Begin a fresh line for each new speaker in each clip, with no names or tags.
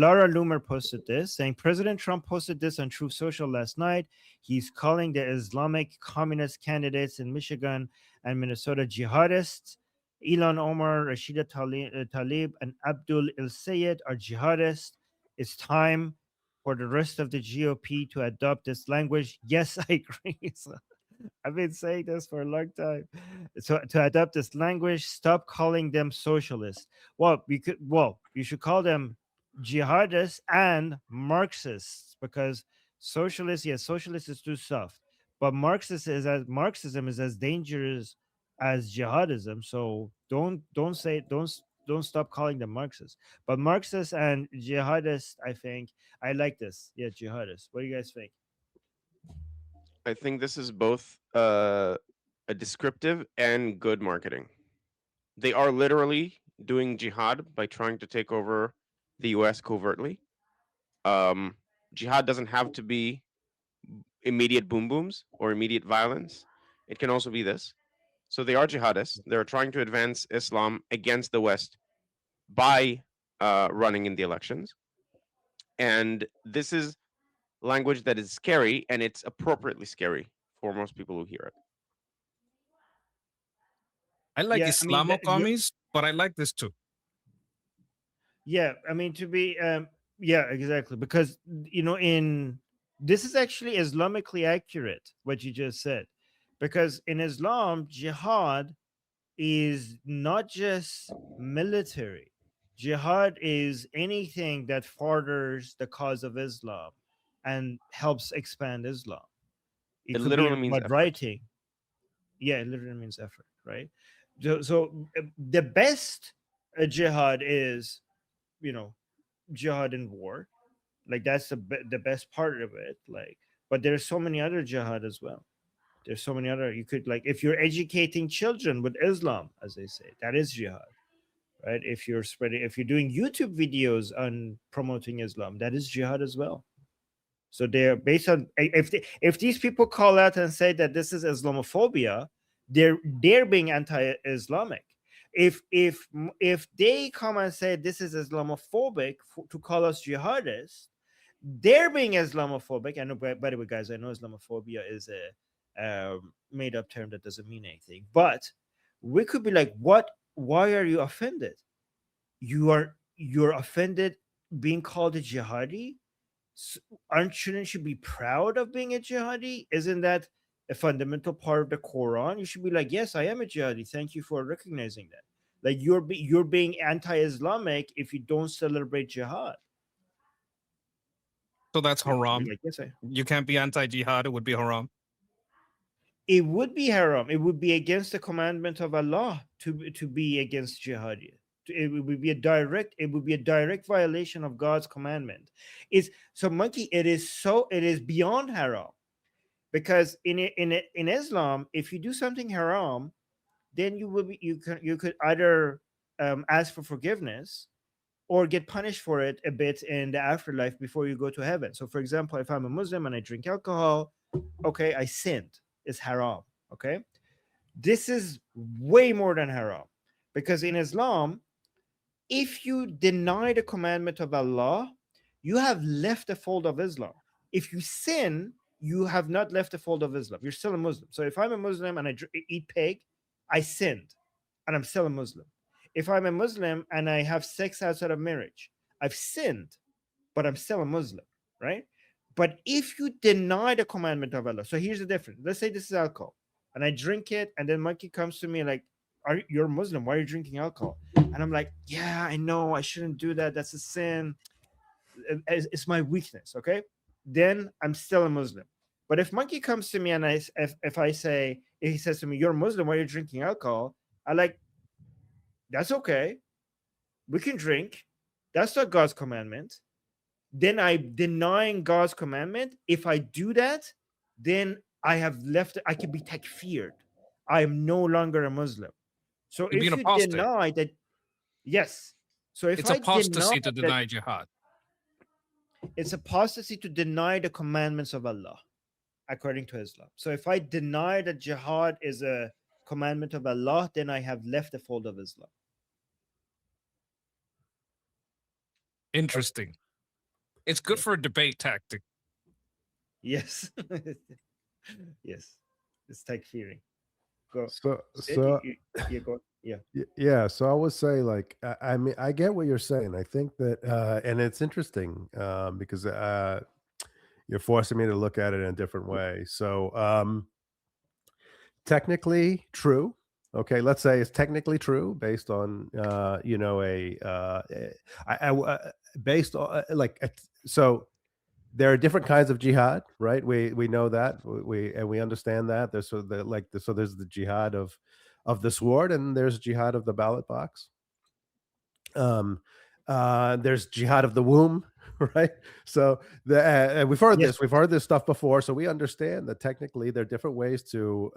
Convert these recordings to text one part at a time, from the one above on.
Laura Loomer posted this, saying President Trump posted this on Truth Social last night. He's calling the Islamic communist candidates in Michigan and Minnesota jihadists. Ilhan Omar, Rashida Tlaib, and Abdul El Sayed are jihadists. It's time for the rest of the GOP to adopt this language. Yes, I agree. So, I've been saying this for a long time. So to adopt this language, stop calling them socialists. Well, you should call them jihadists and Marxists, because socialists, yes, socialists is too soft, but Marxism is as dangerous as jihadism. So don't stop calling them Marxists. But Marxists and jihadists, I think I like this. Yeah, jihadists. What do you guys think?
I think this is both a descriptive and good marketing. They are literally doing jihad by trying to take over the US covertly. Um, Jihad doesn't have to be immediate boom booms or immediate violence. It can also be this. So they are jihadists. They're trying to advance Islam against the West by running in the elections. And this is language that is scary, and it's appropriately scary for most people who hear it.
I like
Yeah, I mean,
Islamo commies, but I like this too.
yeah, I mean, to be yeah, exactly, because in this is actually Islamically accurate what you just said, because in Islam, jihad is not just military. Jihad is anything that furthers the cause of Islam and helps expand Islam. It
It
could be
literally means
about
effort.
writing. Yeah, it literally means effort, right? So the best jihad is, you know, jihad in war. Like that's the best part of it. Like, but there's so many other jihad as well. There's so many other, you could, like, if you're educating children with Islam, as they say, that is jihad, right? If you're doing YouTube videos on promoting Islam, that is jihad as well. So they're based on, if these people call out and say that this is Islamophobia, they're being anti-Islamic. If they come and say this is Islamophobic to call us jihadists, they're being Islamophobic. And by the way, guys, I know Islamophobia is a made up term that doesn't mean anything, but we could be like, what? Why are you offended? You're offended being called a jihadi? Shouldn't you be proud of being a jihadi? Isn't that a fundamental part of the Quran? You should be like, yes, I am a jihadi. Thank you for recognizing that. Like you're being anti-Islamic if you don't celebrate jihad.
So that's
You should be
haram.
like, yes,
You can't be anti-jihad. It would be haram.
it would be haram. It would be against the commandment of Allah to be against jihad. It would be a direct violation of God's commandment. Is so monkey. It is beyond haram, because in Islam, if you do something haram, then you could either ask for forgiveness or get punished for it a bit in the afterlife before you go to heaven. So, for example, if I'm a Muslim and I drink alcohol, okay, I sinned. It's haram. Okay, this is way more than haram, because in Islam, if you deny the commandment of Allah, you have left the fold of Islam. If you sin, you have not left the fold of Islam. You're still a Muslim. So if I'm a Muslim and I eat pig, I sinned, and I'm still a Muslim. If I'm a Muslim and I have sex outside of marriage, I've sinned, but I'm still a Muslim, right? But if you deny the commandment of Allah, so here's the difference. Let's say this is alcohol, and I drink it, and then monkey comes to me like, you're a Muslim. Why are you drinking alcohol? And I'm like, yeah, I know I shouldn't do that. That's a sin. It's my weakness. Okay. Then I'm still a Muslim. But if monkey comes to me and if he says to me, you're a Muslim, why are you drinking alcohol? I like, that's okay. We can drink. That's not God's commandment. Then I'm denying God's commandment. If I do that, then I can be takfired. I am no longer a Muslim. So
You'd be an
if you
apostate.
deny that, yes. So if
It's
I deny
apostasy to
that,
deny jihad.
it's apostasy to deny the commandments of Allah, according to Islam. So if I deny that jihad is a commandment of Allah, then I have left the fold of Islam.
Interesting. It's good for a debate tactic.
Yes. Yes. It's takfiring. Go.
So
Sid,
so
yeah, go. Yeah.
Yeah, so I would say like I mean I get what you're saying. I think that and it's interesting because you're forcing me to look at it in a different way. So technically true. Okay, let's say it's technically true based on you know based on so there are different kinds of jihad, right? We know that we understand that there's so there's the jihad of the sword and there's jihad of the ballot box. um there's jihad of the womb, right? So
Yes.
we've heard this stuff before, so we understand that technically there are different ways to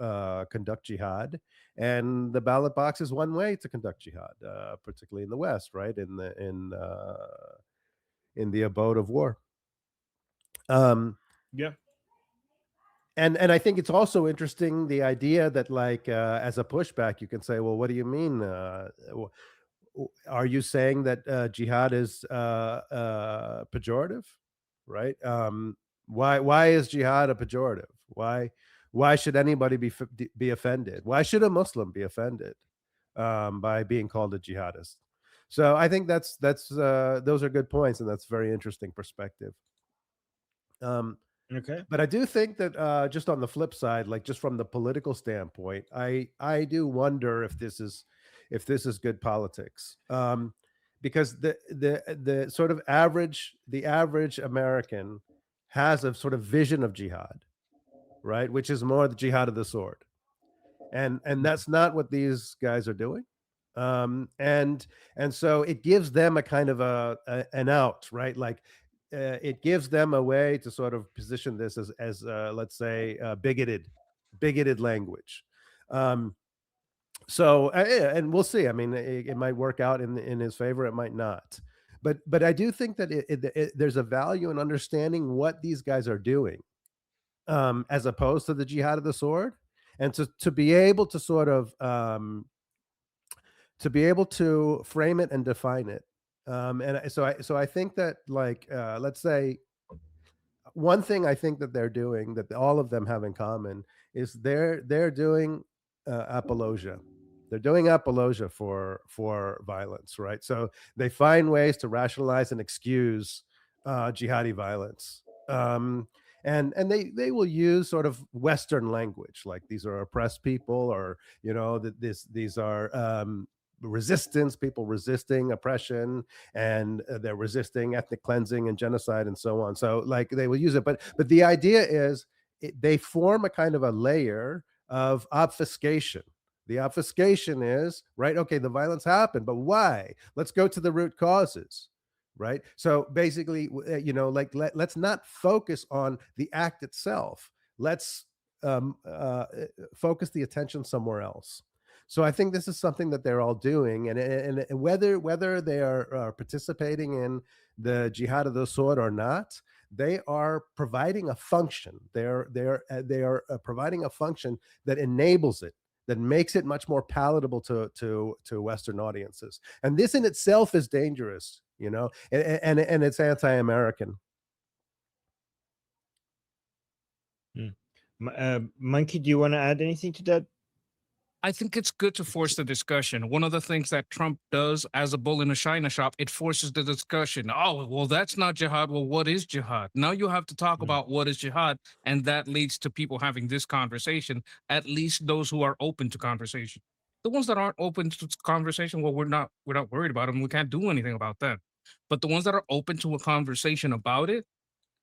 conduct jihad, and the ballot box is one way to conduct jihad, particularly in the West, right? In the abode of war. um
Yeah.
and I think it's also interesting the idea that like as a pushback you can say, well, what do you mean are you saying that jihad is pejorative, right? Why is jihad a pejorative? Why should anybody be offended? Why should a Muslim be offended by being called a jihadist? So I think that's those are good points, and that's very interesting perspective.
Okay.
But I do think that just on the flip side, like just from the political standpoint, I do wonder if this is good politics, because the sort of the average American has a sort of vision of jihad, right, which is more the jihad of the sword, and that's not what these guys are doing. And so it gives them a kind of an out, right? Like it gives them a way to sort of position this as let's say bigoted language. um yeah, and we'll see. I mean, it might work out in his favor, it might not, but I do think that there's a value in understanding what these guys are doing, as opposed to the jihad of the sword, and to be able to sort of to be able to frame it and define it. So I think that like let's say one thing I think that they're doing that all of them have in common is they're doing apologia. They're doing apologia for violence, right? So they find ways to rationalize and excuse jihadi violence. And they will use sort of Western language, like these are oppressed people, or you know that these are resistance, people resisting oppression, and they're resisting ethnic cleansing and genocide and so on. So like they will use it, but the idea is they form a kind of a layer of obfuscation. The obfuscation is, right, okay, the violence happened, but why? Let's go to the root causes, right? So basically, you know, like let's not focus on the act itself. Let's focus the attention somewhere else. So I think this is something that they're all doing, and whether they are participating in the jihad of the sword or not, they are providing a function. They are providing a function that enables it, that makes it much more palatable to Western audiences. And this in itself is dangerous, you know, and it's anti-American.
Monkey, do you want to add anything to that?
I think it's good to force the discussion. One of the things that Trump does as a bull in a china shop, it forces the discussion. Oh, well, that's not jihad. Well, what is jihad? Now you have to talk about what is jihad, and that leads to people having this conversation, at least those who are open to conversation. The ones that aren't open to conversation, well, we're not worried about them. We can't do anything about them. But the ones that are open to a conversation about it,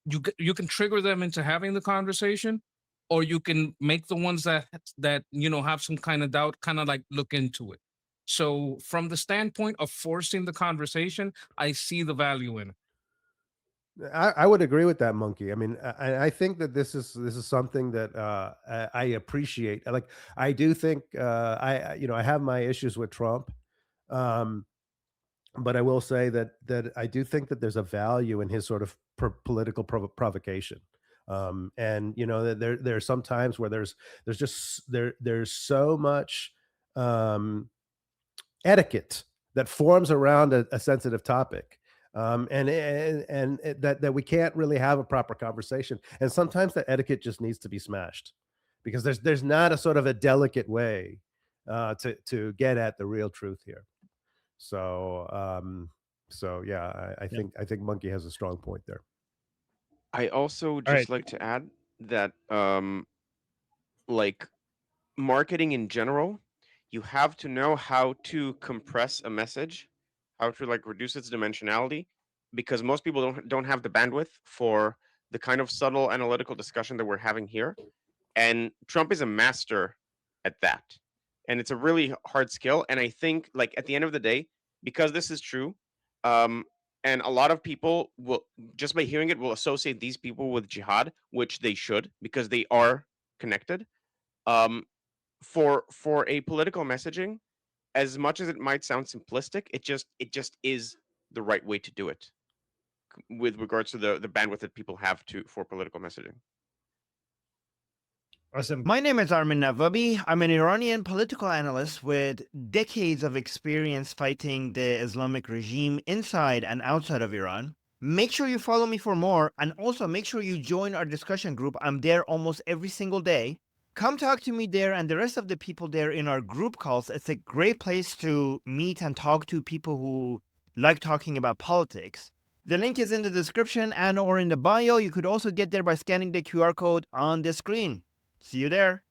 you can trigger them into having the conversation, or you can make the ones that you know have some kind of doubt kind of like look into it. So from the standpoint of forcing the conversation, I see the value in it.
I would agree with that, Monkey. I mean, I think that this is something that I appreciate. Like, I do think you know, I have my issues with Trump, um, but I will say that I do think that there's a value in his sort of political provocation. And you know, that there are some times where there's just there's so much etiquette that forms around a sensitive topic. that we can't really have a proper conversation. And sometimes that etiquette just needs to be smashed, because there's not a sort of a delicate way to get at the real truth here. So yeah, I think Monkey has a strong point there.
I also
All
just
right.
like to add that like marketing in general, you have to know how to compress a message, how to like reduce its dimensionality, because most people don't have the bandwidth for the kind of subtle analytical discussion that we're having here. And Trump is a master at that. And it's a really hard skill. And I think like at the end of the day, because this is true, and a lot of people will, just by hearing it, will associate these people with jihad, which they should, because they are connected. Um, for a political messaging, as much as it might sound simplistic, it just is the right way to do it with regards to the bandwidth that people have to for political messaging.
Awesome. My name is Armin Navabi. I'm an Iranian political analyst with decades of experience fighting the Islamic regime inside and outside of Iran. Make sure you follow me for more, and also make sure you join our discussion group. I'm there almost every single day. Come talk to me there and the rest of the people there in our group calls. It's a great place to meet and talk to people who like talking about politics. The link is in the description and or in the bio. You could also get there by scanning the QR code on the screen. See you there.